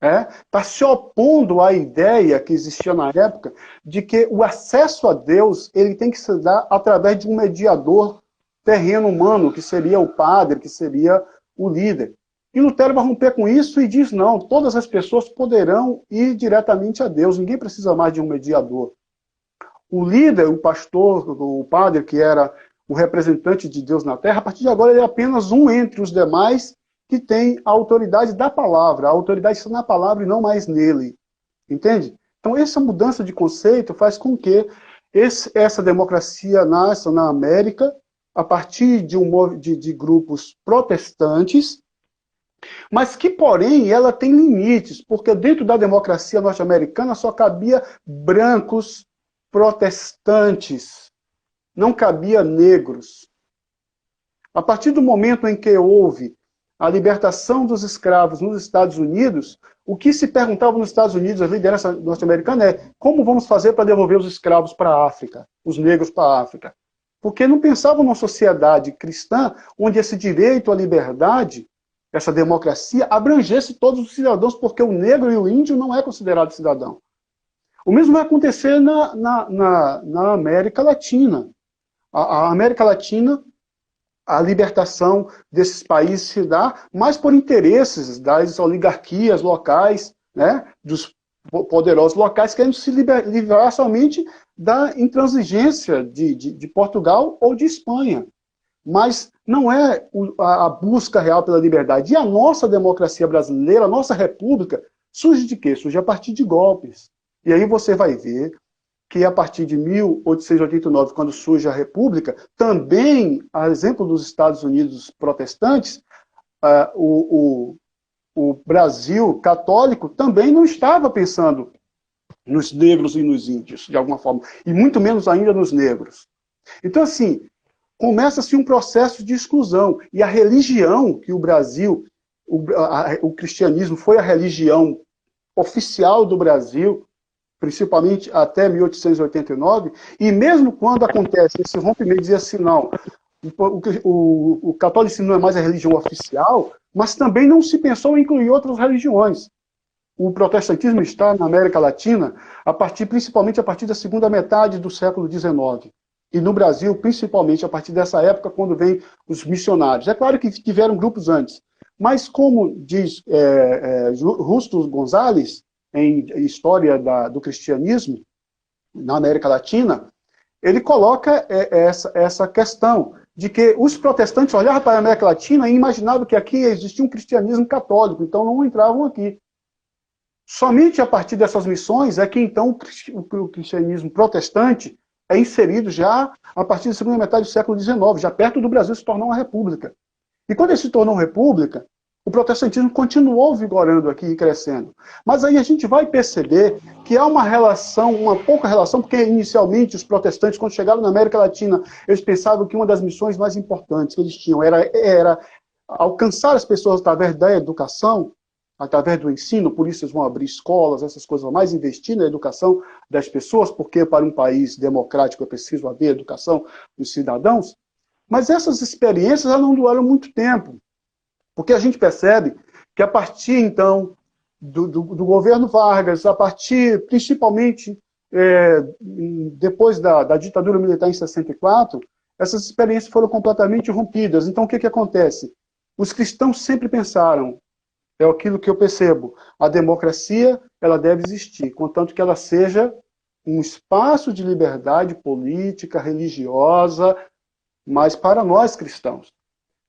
está se opondo à ideia que existia na época de que o acesso a Deus ele tem que se dar através de um mediador terreno humano, que seria o padre, que seria o líder. E Lutero vai romper com isso e diz, não, todas as pessoas poderão ir diretamente a Deus, ninguém precisa mais de um mediador. O líder, o pastor, o padre, que era o representante de Deus na Terra, a partir de agora ele é apenas um entre os demais que tem a autoridade da palavra. A autoridade está na palavra e não mais nele. Entende? Então, essa mudança de conceito faz com que essa democracia nasça na América a partir de grupos protestantes, mas que, porém, ela tem limites, porque dentro da democracia norte-americana só cabia brancos protestantes, não cabia negros. A partir do momento em que houve a libertação dos escravos nos Estados Unidos, o que se perguntava nos Estados Unidos, a liderança norte-americana, é como vamos fazer para devolver os escravos para a África, os negros para a África? Porque não pensavam numa sociedade cristã onde esse direito à liberdade, essa democracia, abrangesse todos os cidadãos, porque o negro e o índio não é considerado cidadão. O mesmo vai acontecer na América Latina. A América Latina, a libertação desses países se dá mais por interesses das oligarquias locais, né, dos poderosos locais, querendo se livrar somente da intransigência de Portugal ou de Espanha. Mas não é a busca real pela liberdade. E a nossa democracia brasileira, a nossa república, surge de quê? Surge a partir de golpes. E aí você vai ver que a partir de 1889, quando surge a República, também, a exemplo dos Estados Unidos protestantes, o Brasil católico também não estava pensando nos negros e nos índios, de alguma forma, e muito menos ainda nos negros. Então, assim, começa-se um processo de exclusão, e a religião que o Brasil, o cristianismo foi a religião oficial do Brasil, principalmente até 1889, e mesmo quando acontece esse rompimento, dizia assim, não, o catolicismo não é mais a religião oficial, mas também não se pensou em incluir outras religiões. O protestantismo está na América Latina, principalmente a partir da segunda metade do século XIX. E no Brasil, principalmente a partir dessa época, quando vêm os missionários. É claro que tiveram grupos antes, mas como diz Justo Gonzalez, em História do Cristianismo, na América Latina, ele coloca essa questão de que os protestantes olhavam para a América Latina e imaginavam que aqui existia um cristianismo católico, então não entravam aqui. Somente a partir dessas missões é que então o cristianismo protestante é inserido já a partir da segunda metade do século XIX, já perto do Brasil se tornar uma república. E quando ele se tornou uma república, o protestantismo continuou vigorando aqui e crescendo. Mas aí a gente vai perceber que há uma relação, uma pouca relação, porque inicialmente os protestantes, quando chegaram na América Latina, eles pensavam que uma das missões mais importantes que eles tinham era alcançar as pessoas através da educação, através do ensino, por isso eles vão abrir escolas, essas coisas, mais investir na educação das pessoas, porque para um país democrático é preciso haver educação dos cidadãos. Mas essas experiências já não duraram muito tempo. Porque a gente percebe que a partir, então, do governo Vargas, a partir, principalmente, depois da ditadura militar em 64, essas experiências foram completamente rompidas. Então, o que acontece? Os cristãos sempre pensaram, é aquilo que eu percebo, a democracia ela deve existir, contanto que ela seja um espaço de liberdade política, religiosa, mas para nós cristãos.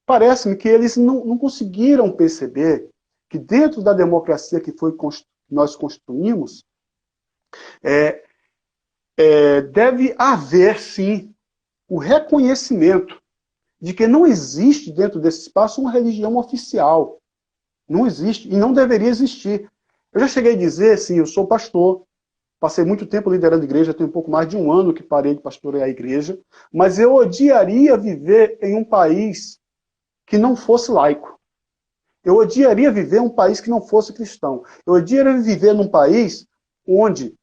Parece-me que eles não conseguiram perceber que dentro da democracia que nós construímos, deve haver, sim, o reconhecimento de que não existe dentro desse espaço uma religião oficial. Não existe e não deveria existir. Eu já cheguei a dizer, sim, eu sou pastor, passei muito tempo liderando a igreja, tenho um pouco mais de um ano que parei de pastorear a igreja, mas eu odiaria viver em um país que não fosse laico. Eu odiaria viver em um país que não fosse cristão. Eu odiaria viver num país onde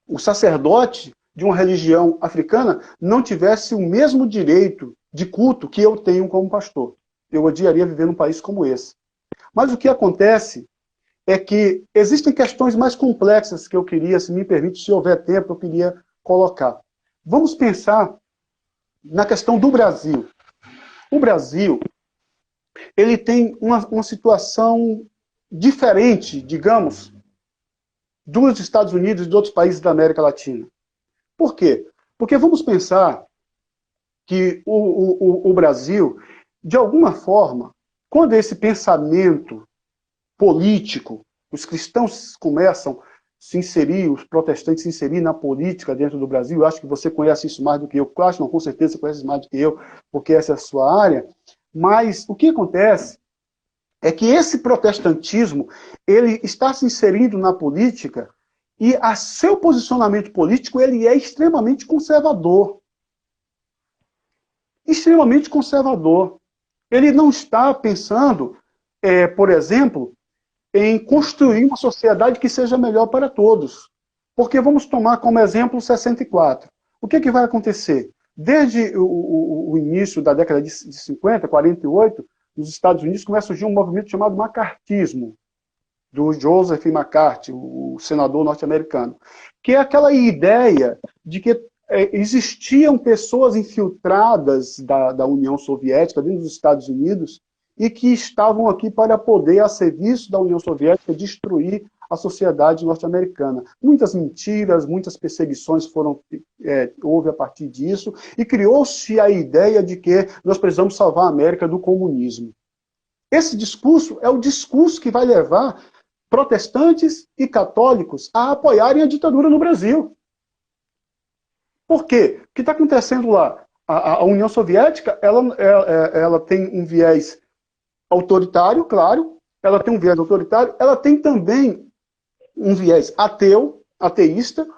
o sacerdote de uma religião africana não tivesse o mesmo direito de culto que eu tenho como pastor. Eu odiaria viver num país como esse. Mas o que acontece é que existem questões mais complexas que eu queria, se me permite, se houver tempo, eu queria colocar. Vamos pensar na questão do Brasil. O Brasil, ele tem uma situação diferente, digamos, dos Estados Unidos e de outros países da América Latina. Por quê? Porque vamos pensar que o Brasil, de alguma forma, quando esse pensamento político, os cristãos começam a se inserir, os protestantes se inserir na política dentro do Brasil, eu acho que você conhece isso mais do que eu, acho, não, com certeza você conhece mais do que eu, porque essa é a sua área, mas o que acontece é que esse protestantismo, ele está se inserindo na política e a seu posicionamento político, ele é extremamente conservador. Extremamente conservador. Ele não está pensando, por exemplo, em construir uma sociedade que seja melhor para todos. Porque vamos tomar como exemplo 64. O que vai acontecer? Desde o início da década de 50, 48, nos Estados Unidos começa a surgir um movimento chamado macartismo, do Joseph McCarthy, o senador norte-americano, que é aquela ideia de que existiam pessoas infiltradas da União Soviética dentro dos Estados Unidos e que estavam aqui para poder, a serviço da União Soviética, destruir a sociedade norte-americana. Muitas mentiras, muitas perseguições houve a partir disso, e criou-se a ideia de que nós precisamos salvar a América do comunismo. Esse discurso é o discurso que vai levar protestantes e católicos a apoiarem a ditadura no Brasil. Por quê? O que está acontecendo lá? A União Soviética ela tem um viés autoritário, claro, ela tem um viés autoritário, ela tem também um viés ateísta.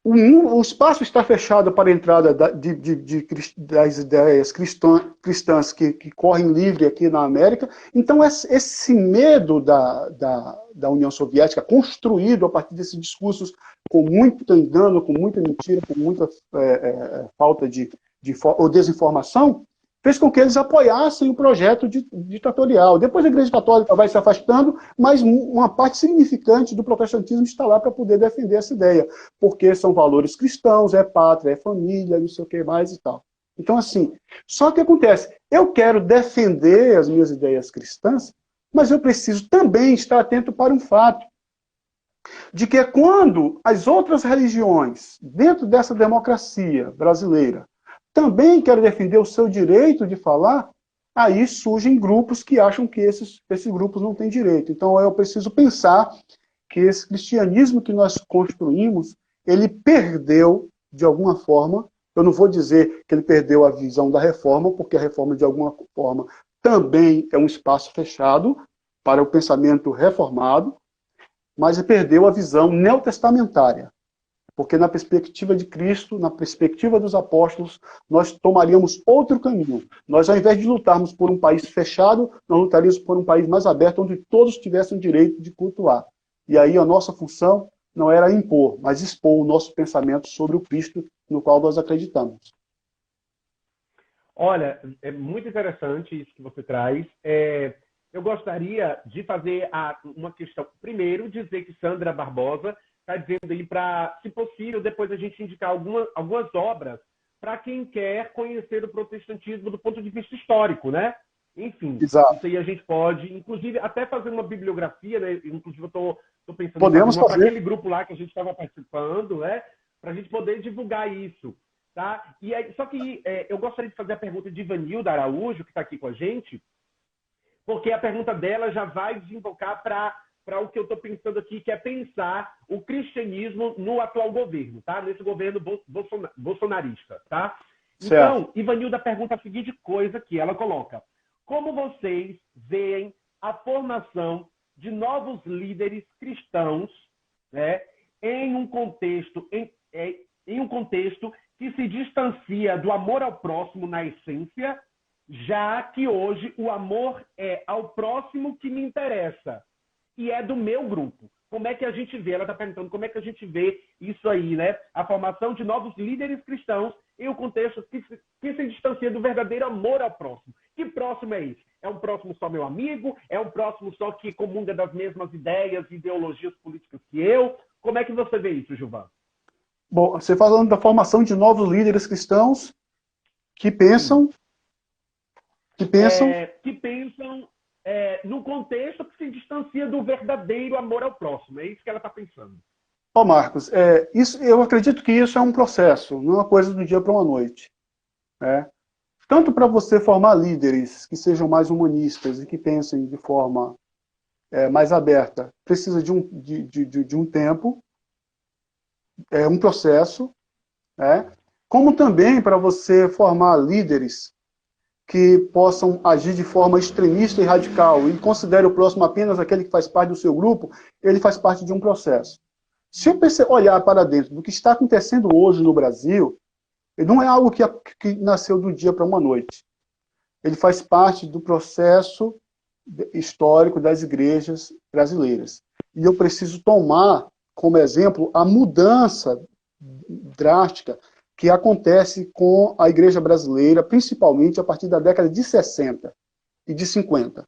O espaço está fechado para a entrada das ideias cristãs que correm livre aqui na América. Então, esse medo da União Soviética, construído a partir desses discursos com muito engano, com muita mentira, com muita falta ou desinformação, fez com que eles apoiassem o projeto ditatorial. Depois a Igreja Católica vai se afastando, mas uma parte significante do protestantismo está lá para poder defender essa ideia, porque são valores cristãos, é pátria, é família, não sei o que mais e tal. Então, assim, só que acontece, eu quero defender as minhas ideias cristãs, mas eu preciso também estar atento para um fato, de que quando as outras religiões, dentro dessa democracia brasileira, também querem defender o seu direito de falar, aí surgem grupos que acham que esses grupos não têm direito. Então eu preciso pensar que esse cristianismo que nós construímos, ele perdeu, de alguma forma, eu não vou dizer que ele perdeu a visão da reforma, porque a reforma, de alguma forma, também é um espaço fechado para o pensamento reformado, mas ele perdeu a visão neotestamentária. Porque na perspectiva de Cristo, na perspectiva dos apóstolos, nós tomaríamos outro caminho. Nós, ao invés de lutarmos por um país fechado, nós lutaríamos por um país mais aberto, onde todos tivessem o direito de cultuar. E aí a nossa função não era impor, mas expor o nosso pensamento sobre o Cristo no qual nós acreditamos. Olha, é muito interessante isso que você traz. Eu gostaria de fazer uma questão. Primeiro, dizer que Sandra Barbosa está dizendo aí para, se possível, depois a gente indicar algumas obras para quem quer conhecer o protestantismo do ponto de vista histórico, né? Enfim, Exato. Isso aí a gente pode, inclusive, até fazer uma bibliografia, né? Inclusive, eu estou pensando Podemos fazer para aquele grupo lá que a gente estava participando, né? Para a gente poder divulgar isso, tá? E aí, só que eu gostaria de fazer a pergunta de Ivanilda Araújo, que está aqui com a gente, porque a pergunta dela já vai desembocar para o que eu estou pensando aqui, que é pensar o cristianismo no atual governo, tá? Nesse governo bolsonarista, tá? Certo. Então, Ivanilda pergunta a seguinte coisa que ela coloca. Como vocês veem a formação de novos líderes cristãos, né, em um contexto que se distancia do amor ao próximo na essência, já que hoje o amor é ao próximo que me interessa e é do meu grupo. Como é que a gente vê? Ela está perguntando como é que a gente vê isso aí, né? A formação de novos líderes cristãos em um contexto que se distancia do verdadeiro amor ao próximo. Que próximo é esse? É um próximo só meu amigo? É um próximo só que comunga das mesmas ideias e ideologias políticas que eu? Como é que você vê isso, Gilvan? Bom, você falando da formação de novos líderes cristãos que pensam... Que pensam no contexto que se distancia do verdadeiro amor ao próximo. É isso que ela está pensando. Marcos, eu acredito que isso é um processo, não é uma coisa do dia para uma noite. né? Tanto para você formar líderes que sejam mais humanistas e que pensem de forma mais aberta, precisa de um tempo, um processo, né? Como também para você formar líderes que possam agir de forma extremista e radical e considere o próximo apenas aquele que faz parte do seu grupo, ele faz parte de um processo. Se eu olhar para dentro do que está acontecendo hoje no Brasil, não é algo que nasceu do dia para uma noite. Ele faz parte do processo histórico das igrejas brasileiras. E eu preciso tomar como exemplo a mudança drástica que acontece com a igreja brasileira, principalmente a partir da década de 60 e de 50.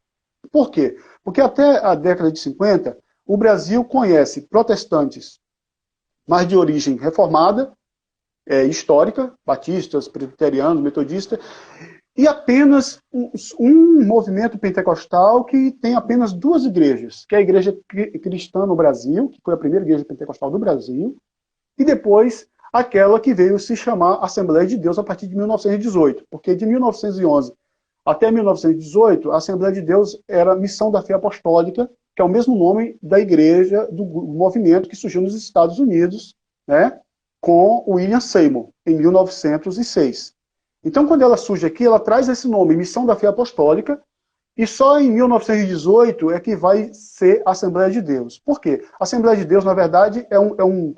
Por quê? Porque até a década de 50, o Brasil conhece protestantes, mas de origem reformada, histórica, batistas, presbiterianos, metodistas, e apenas um movimento pentecostal que tem apenas duas igrejas, que é a Igreja Cristã no Brasil, que foi a primeira igreja pentecostal do Brasil, e depois aquela que veio se chamar Assembleia de Deus a partir de 1918, porque de 1911 até 1918, a Assembleia de Deus era a Missão da Fé Apostólica, que é o mesmo nome da igreja, do movimento que surgiu nos Estados Unidos, né, com William Seymour, em 1906. Então, quando ela surge aqui, ela traz esse nome, Missão da Fé Apostólica, e só em 1918 é que vai ser Assembleia de Deus. Por quê? A Assembleia de Deus, na verdade, é um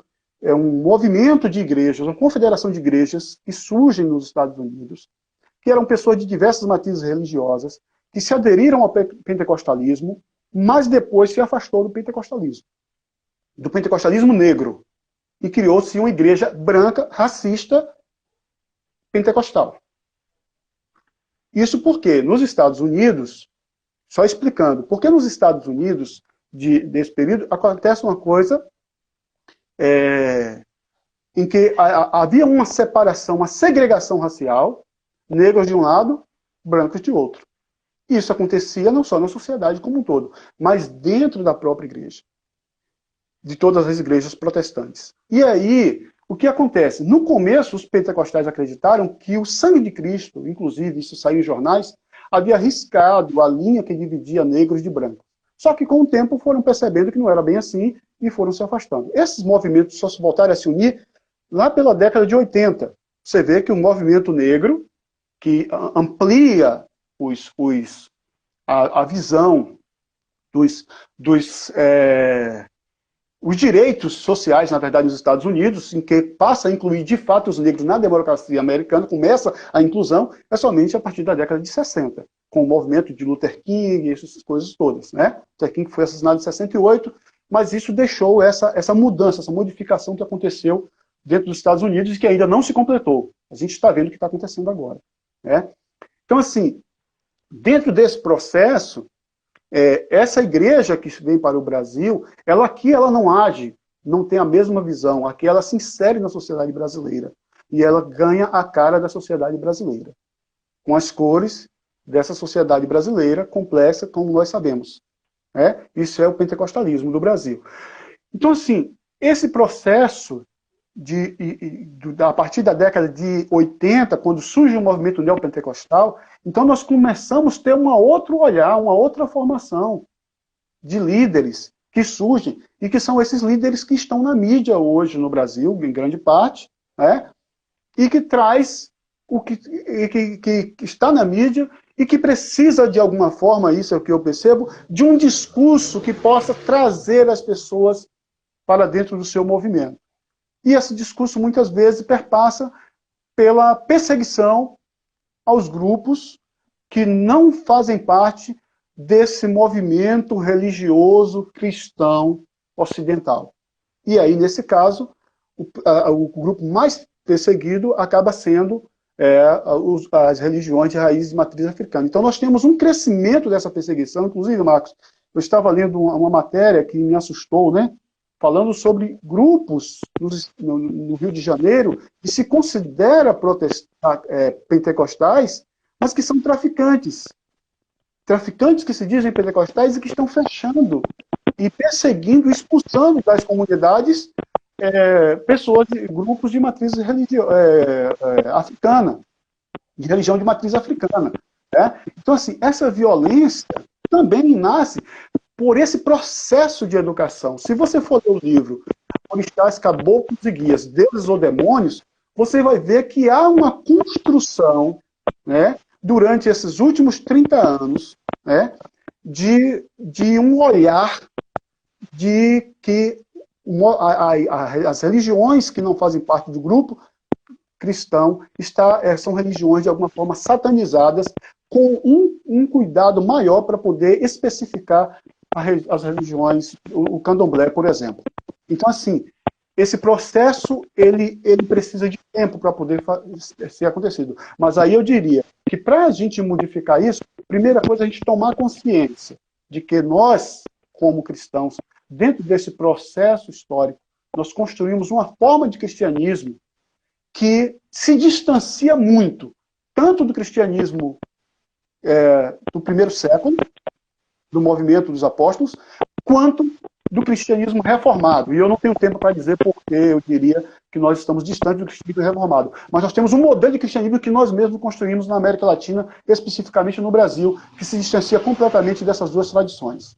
movimento de igrejas, uma confederação de igrejas que surgem nos Estados Unidos, que eram pessoas de diversas matizes religiosas, que se aderiram ao pentecostalismo, mas depois se afastou do pentecostalismo negro, e criou-se uma igreja branca, racista, pentecostal. Isso porque nos Estados Unidos, só explicando, porque nos Estados Unidos, desse período, acontece uma coisa em que havia uma separação, uma segregação racial, negros de um lado, brancos de outro. Isso acontecia não só na sociedade como um todo, mas dentro da própria igreja, de todas as igrejas protestantes. E aí, o que acontece? No começo, os pentecostais acreditaram que o sangue de Cristo, inclusive isso saiu em jornais, havia riscado a linha que dividia negros de brancos. Só que com o tempo foram percebendo que não era bem assim e foram se afastando. Esses movimentos só se voltaram a se unir lá pela década de 80. Você vê que o movimento negro, que amplia a visão os direitos sociais, na verdade, nos Estados Unidos, em que passa a incluir, de fato, os negros na democracia americana, começa a inclusão, é somente a partir da década de 60, com o movimento de Luther King e essas coisas todas, né? Luther King foi assassinado em 68, mas isso deixou essa mudança, essa modificação que aconteceu dentro dos Estados Unidos e que ainda não se completou. A gente está vendo o que está acontecendo agora, né? Então, assim, dentro desse processo, essa igreja que vem para o Brasil, aqui ela não age, não tem a mesma visão. Aqui ela se insere na sociedade brasileira. E ela ganha a cara da sociedade brasileira. Com as cores dessa sociedade brasileira, complexa, como nós sabemos. Isso é o pentecostalismo do Brasil. Então, assim, esse processo, a partir da década de 80, quando surge o movimento neopentecostal, então nós começamos a ter um outro olhar, uma outra formação de líderes que surgem, e que são esses líderes que estão na mídia hoje no Brasil, em grande parte, né? E que traz que está na mídia e que precisa, de alguma forma, isso é o que eu percebo, de um discurso que possa trazer as pessoas para dentro do seu movimento. E esse discurso, muitas vezes, perpassa pela perseguição aos grupos que não fazem parte desse movimento religioso cristão ocidental. E aí, nesse caso, o grupo mais perseguido acaba sendo as religiões de raiz e matriz africana. Então, nós temos um crescimento dessa perseguição. Inclusive, Marcos, eu estava lendo uma matéria que me assustou, né? Falando sobre grupos no Rio de Janeiro que se considera pentecostais, mas que são traficantes. Traficantes que se dizem pentecostais e que estão fechando e perseguindo, expulsando das comunidades pessoas, grupos de matriz africana. de religião de matriz africana. Né? Então, assim, essa violência também nasce por esse processo de educação. Se você for ler o livro Orixás, Caboclos e Guias, Deuses ou Demônios, você vai ver que há uma construção, né, durante esses últimos 30 anos, né, de um olhar de que as religiões que não fazem parte do grupo cristão são religiões de alguma forma satanizadas, com um cuidado maior para poder especificar as religiões, o candomblé, por exemplo. Então, assim, esse processo ele precisa de tempo para poder ser acontecido. Mas aí eu diria que para a gente modificar isso, primeira coisa é a gente tomar consciência de que nós, como cristãos, dentro desse processo histórico, nós construímos uma forma de cristianismo que se distancia muito, tanto do cristianismo do primeiro século, do movimento dos apóstolos, quanto do cristianismo reformado. E eu não tenho tempo para dizer porque eu diria que nós estamos distantes do cristianismo reformado. Mas nós temos um modelo de cristianismo que nós mesmos construímos na América Latina, especificamente no Brasil, que se distancia completamente dessas duas tradições.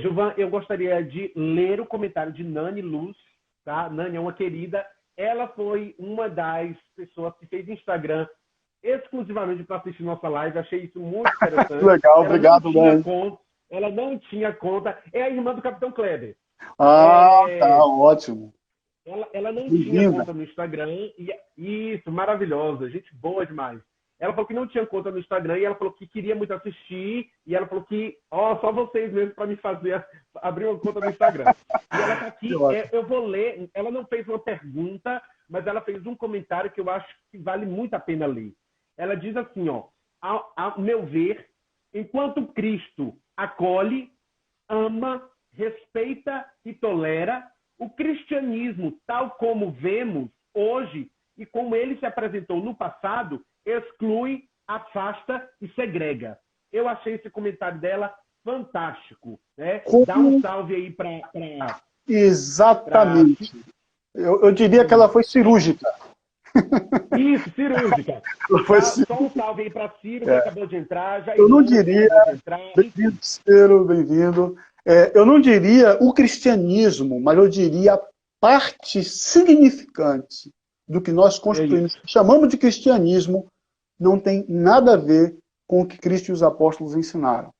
Gilvan, eu gostaria de ler o comentário de Nani Luz. Tá? Nani é uma querida. Ela foi uma das pessoas que fez Instagram exclusivamente para assistir nossa live. Achei isso muito interessante. Legal, obrigado, Nani. Ela não tinha conta. É a irmã do Capitão Kleber. Tá, ótimo. Ela não tinha conta no Instagram. Isso, maravilhosa. Gente boa demais. Ela falou que não tinha conta no Instagram e ela falou que queria muito assistir. E ela falou que, só vocês mesmo para me fazer abrir uma conta no Instagram. E ela tá aqui, eu vou ler. Ela não fez uma pergunta, mas ela fez um comentário que eu acho que vale muito a pena ler. Ela diz assim, ao meu ver, enquanto Cristo acolhe, ama, respeita e tolera, o cristianismo, tal como vemos hoje e como ele se apresentou no passado, exclui, afasta e segrega. Eu achei esse comentário dela fantástico. Né? Dá um salve aí para... Exatamente. Eu diria que ela foi cirúrgica. Isso, cirúrgica. Só um salve aí para Ciro, que acabou de entrar. Eu não diria... Bem-vindo, Ciro, bem-vindo. Eu não diria o cristianismo, mas eu diria a parte significante do que nós construímos, chamamos de cristianismo, não tem nada a ver com o que Cristo e os apóstolos ensinaram.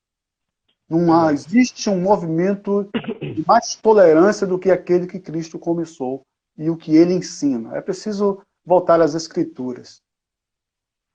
Não existe um movimento de mais tolerância do que aquele que Cristo começou e o que ele ensina. É preciso voltar às Escrituras.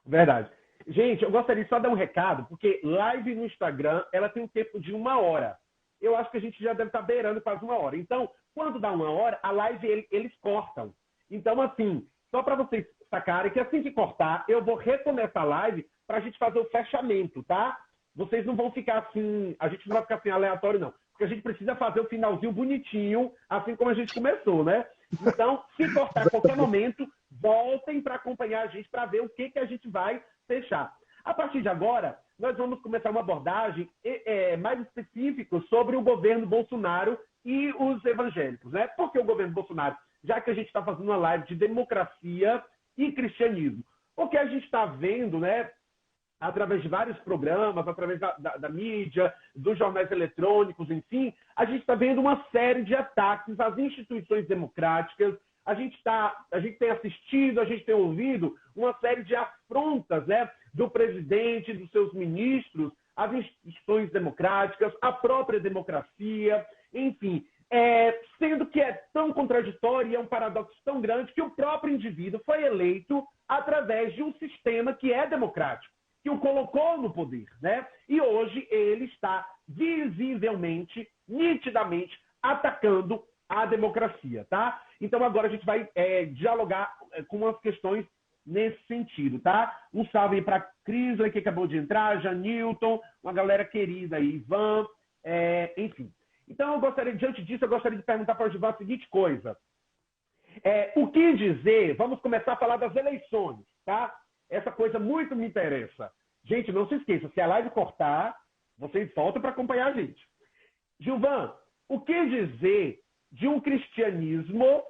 Verdade. Gente, eu gostaria só de dar um recado, porque live no Instagram, ela tem um tempo de 1 hora. Eu acho que a gente já deve estar beirando quase 1 hora. Então, quando dá 1 hora, a live eles cortam. Então, assim, só para vocês sacarem que assim que cortar, eu vou recomeçar a live para a gente fazer o fechamento, tá? Vocês não vão ficar assim, a gente não vai ficar assim aleatório, não. Porque a gente precisa fazer o finalzinho bonitinho, assim como a gente começou, né? Então, se cortar a qualquer momento, voltem para acompanhar a gente para ver o que a gente vai fechar. A partir de agora, nós vamos começar uma abordagem mais específica sobre o governo Bolsonaro e os evangélicos, né? Por que o governo Bolsonaro? Já que a gente está fazendo uma live de democracia e cristianismo. O que a gente está vendo, né, através de vários programas, através da mídia, dos jornais eletrônicos, enfim, a gente está vendo uma série de ataques às instituições democráticas. A gente tem assistido, a gente tem ouvido uma série de afrontas, né, do presidente, dos seus ministros, às instituições democráticas, à própria democracia, enfim. Sendo que é tão contraditório e é um paradoxo tão grande que o próprio indivíduo foi eleito através de um sistema que é democrático, que o colocou no poder, né? E hoje ele está visivelmente, nitidamente, atacando a democracia, tá? Então agora a gente vai dialogar com umas questões nesse sentido, tá? Um salve para Crisley, que acabou de entrar, Janilton, uma galera querida aí, Ivan, enfim. Então, diante disso, eu gostaria de perguntar para o Gilvan a seguinte coisa. O que dizer? Vamos começar a falar das eleições, tá? Essa coisa muito me interessa. Gente, não se esqueça, se a live cortar, vocês voltam para acompanhar a gente. Gilvan, o que dizer de um cristianismo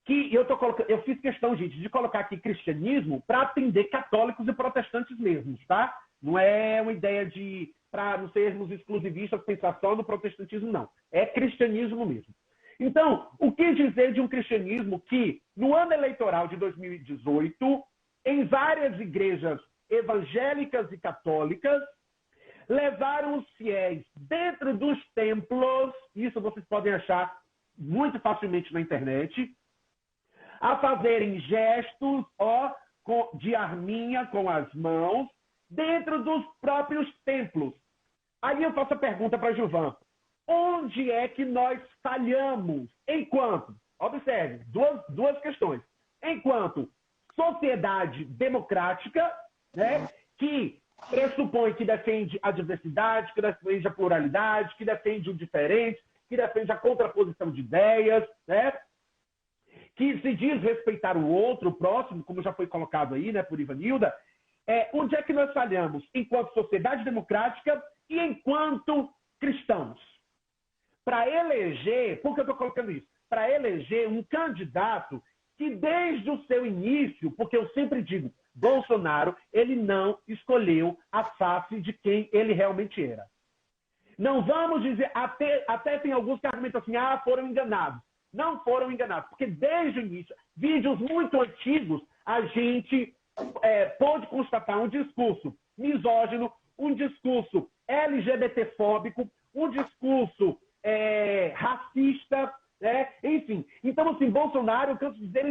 que eu fiz questão, gente, de colocar aqui cristianismo para atender católicos e protestantes mesmos, tá? Não é uma ideia de, para não sermos exclusivistas, pensar só no protestantismo, não. É cristianismo mesmo. Então, o que dizer de um cristianismo que, no ano eleitoral de 2018, em várias igrejas evangélicas e católicas, levaram os fiéis dentro dos templos, isso vocês podem achar muito facilmente na internet, a fazerem gestos de arminha com as mãos dentro dos próprios templos. Aí eu faço a pergunta para Gilvan. Onde é que nós falhamos? Observe, duas questões. Enquanto sociedade democrática, né, que pressupõe que defende a diversidade, que defende a pluralidade, que defende o diferente, que defende a contraposição de ideias, né, que se diz respeitar o outro, o próximo, como já foi colocado aí, né, por Ivanilda. Onde é que nós falhamos? Enquanto sociedade democrática e enquanto cristãos. Para eleger, por que eu estou colocando isso? Para eleger um candidato que desde o seu início, porque eu sempre digo, Bolsonaro, ele não escolheu a face de quem ele realmente era. Não vamos dizer, até tem alguns que argumentam assim, foram enganados. Não foram enganados, porque desde o início, vídeos muito antigos, a gente pôde constatar um discurso misógino, um discurso LGBTfóbico, um discurso racista, né? Enfim. Então, assim, Bolsonaro, eu canso de dizer,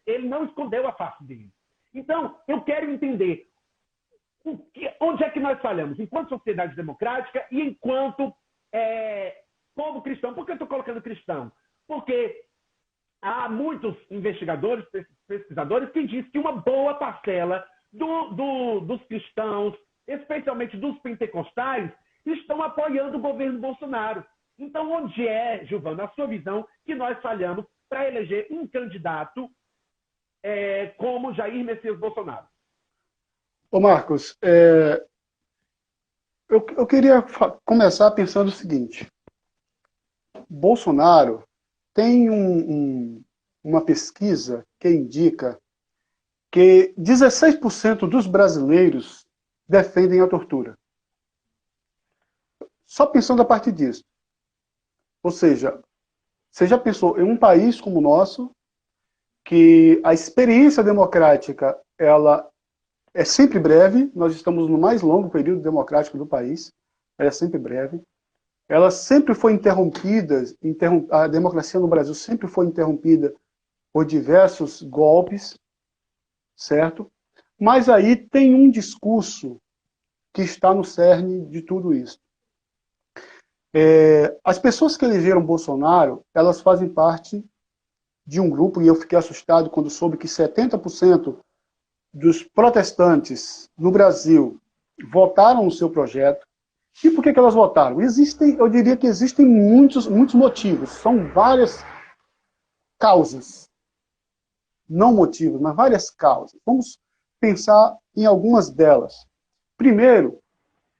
ele não escondeu a face dele. Então, eu quero entender onde é que nós falhamos, enquanto sociedade democrática e enquanto povo cristão. Por que eu estou colocando cristão? Porque há muitos investigadores, pesquisadores, que dizem que uma boa parcela dos cristãos, especialmente dos pentecostais, estão apoiando o governo Bolsonaro. Então, onde é, Gilvan, na sua visão, que nós falhamos para eleger um candidato como Jair Messias Bolsonaro? Ô Marcos, eu queria começar pensando o seguinte. Bolsonaro tem uma pesquisa que indica que 16% dos brasileiros defendem a tortura. Só pensando a partir disso. Ou seja, você já pensou em um país como o nosso, que a experiência democrática ela é sempre breve, nós estamos no mais longo período democrático do país, ela é sempre breve, ela sempre foi interrompida, a democracia no Brasil sempre foi interrompida por diversos golpes, certo? Mas aí tem um discurso que está no cerne de tudo isso. As pessoas que elegeram Bolsonaro, elas fazem parte de um grupo, e eu fiquei assustado quando soube que 70% dos protestantes no Brasil votaram no seu projeto. E por que elas votaram? Eu diria que existem muitos motivos, são várias causas. Não motivos, mas várias causas. Vamos pensar em algumas delas. Primeiro,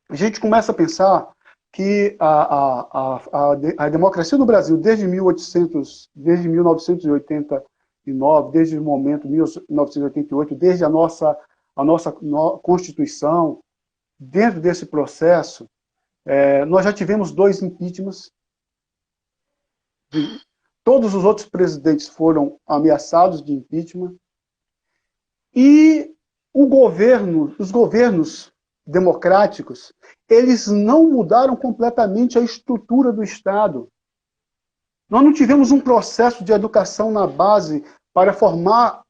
a gente começa a pensar que a democracia no Brasil, desde 1989, desde o momento 1988, desde a nossa Constituição, dentro desse processo, nós já tivemos 2 impeachments. Todos os outros presidentes foram ameaçados de impeachment. E os governos democráticos, eles não mudaram completamente a estrutura do Estado. Nós não tivemos um processo de educação na base para formar